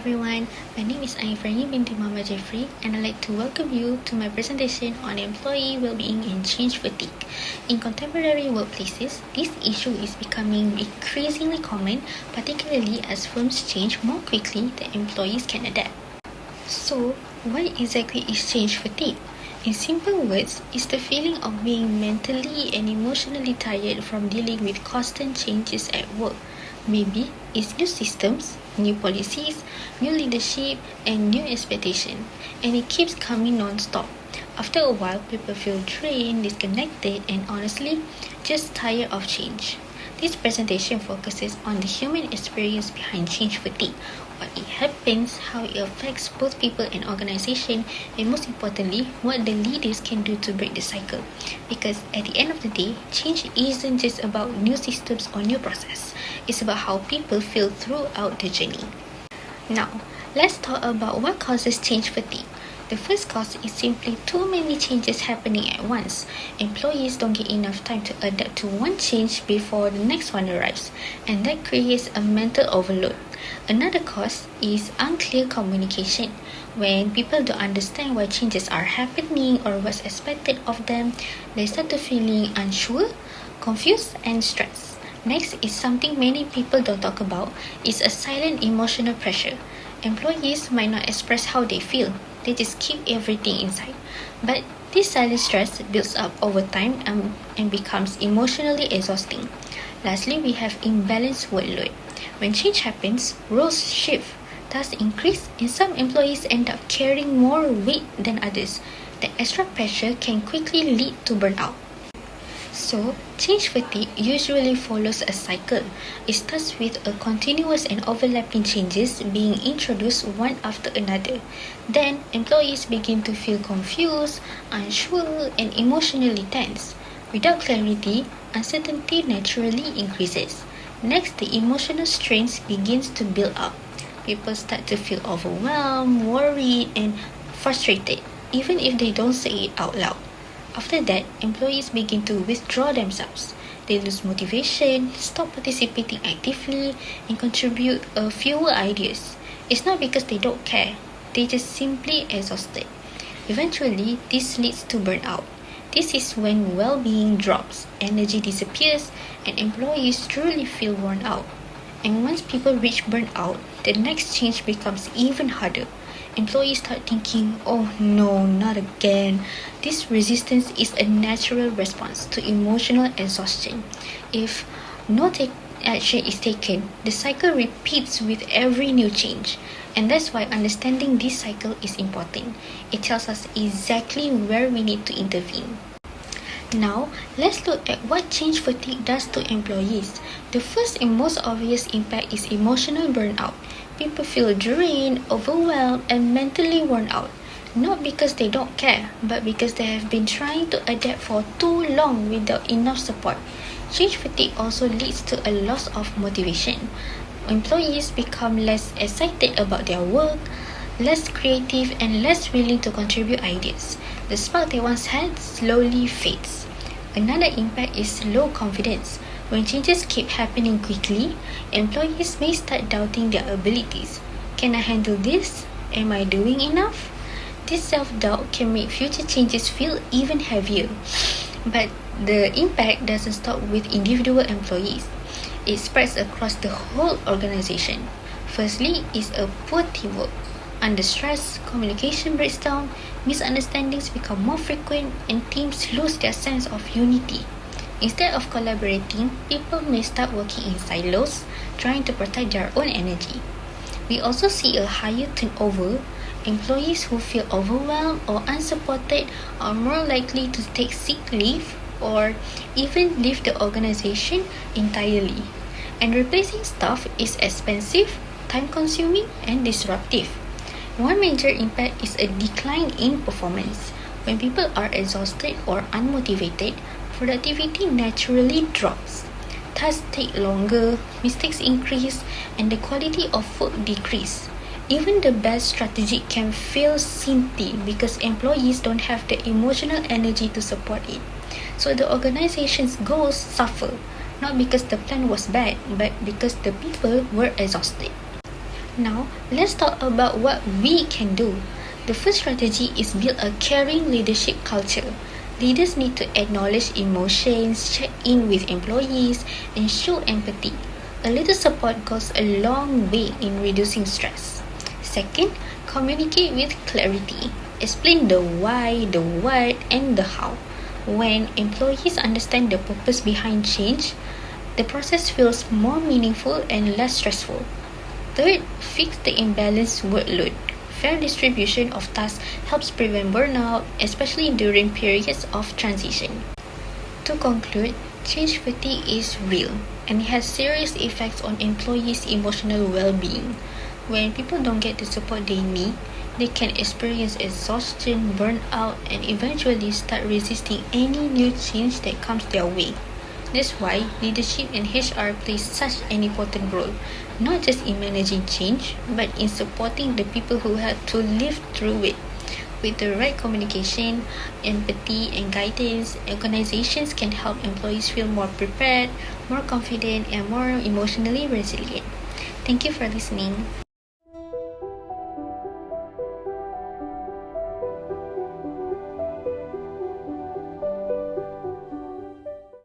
everyone, my name is Farihin binti Mama Jeffrey and I'd like to welcome you to my presentation on employee well-being and change fatigue. In contemporary workplaces, this issue is becoming increasingly common, particularly as firms change more quickly than employees can adapt. So, what exactly is change fatigue? In simple words, it's the feeling of being mentally and emotionally tired from dealing with constant changes at work. Maybe it's new systems, new policies, new leadership, and new expectation, and it keeps coming non-stop. After a while, people feel drained, disconnected, and honestly, just tired of change. This presentation focuses on the human experience behind change fatigue, what it happens, how it affects both people and organization, and most importantly, what the leaders can do to break the cycle. Because at the end of the day, change isn't just about new systems or new process. It's about how people feel throughout the journey. Now, let's talk about what causes change fatigue. The first cause is simply too many changes happening at once. Employees don't get enough time to adapt to one change before the next one arrives, and that creates a mental overload. Another cause is unclear communication. When people don't understand why changes are happening or what's expected of them, they start to feeling unsure, confused, and stressed. Next is something many people don't talk about, is a silent emotional pressure. Employees might not express how they feel, they just keep everything inside. But this silent stress builds up over time and becomes emotionally exhausting. Lastly, we have imbalanced workload. When change happens, roles shift, tasks increase, and some employees end up carrying more weight than others. The extra pressure can quickly lead to burnout. So, change fatigue usually follows a cycle. It starts with a continuous and overlapping changes being introduced one after another. Then, employees begin to feel confused, unsure, and emotionally tense. Without clarity, uncertainty naturally increases. Next, the emotional strains begins to build up. People start to feel overwhelmed, worried, and frustrated, even if they don't say it out loud. After that, employees begin to withdraw themselves. They lose motivation, stop participating actively, and contribute fewer ideas. It's not because they don't care, they just simply exhausted. Eventually, this leads to burnout. This is when well-being drops, energy disappears, and employees truly feel worn out. And once people reach burnout, the next change becomes even harder. Employees start thinking, oh no, not again. This resistance is a natural response to emotional exhaustion. If no action is taken, the cycle repeats with every new change. And that's why understanding this cycle is important. It tells us exactly where we need to intervene. Now, let's look at what change fatigue does to employees. The first and most obvious impact is emotional burnout. People feel drained, overwhelmed, and mentally worn out. Not because they don't care, but because they have been trying to adapt for too long without enough support. Change fatigue also leads to a loss of motivation. Employees become less excited about their work, less creative, and less willing to contribute ideas. The spark they once had slowly fades. Another impact is low confidence. When changes keep happening quickly, employees may start doubting their abilities. Can I handle this? Am I doing enough? This self-doubt can make future changes feel even heavier. But the impact doesn't stop with individual employees. It spreads across the whole organization. Firstly, is a poor teamwork. Under stress, communication breaks down, misunderstandings become more frequent, and teams lose their sense of unity. Instead of collaborating, people may start working in silos, trying to protect their own energy. We also see a higher turnover. Employees who feel overwhelmed or unsupported are more likely to take sick leave or even leave the organization entirely. And replacing staff is expensive, time-consuming, and disruptive. One major impact is a decline in performance. When people are exhausted or unmotivated, productivity naturally drops. Tasks take longer, mistakes increase, and the quality of work decrease. Even the best strategy can fail simply because employees don't have the emotional energy to support it. So the organization's goals suffer, not because the plan was bad, but because the people were exhausted. Now, let's talk about what we can do. The first strategy is build a caring leadership culture. Leaders need to acknowledge emotions, check in with employees, and show empathy. A little support goes a long way in reducing stress. Second, communicate with clarity. Explain the why, the what, and the how. When employees understand the purpose behind change, the process feels more meaningful and less stressful. Third, fix the imbalanced workload. Fair distribution of tasks helps prevent burnout, especially during periods of transition. To conclude, change fatigue is real and it has serious effects on employees' emotional well-being. When people don't get the support they need, they can experience exhaustion, burnout, and eventually start resisting any new change that comes their way. That's why leadership and HR play such an important role, not just in managing change, but in supporting the people who have to live through it. With the right communication, empathy, and guidance, organizations can help employees feel more prepared, more confident, and more emotionally resilient. Thank you for listening.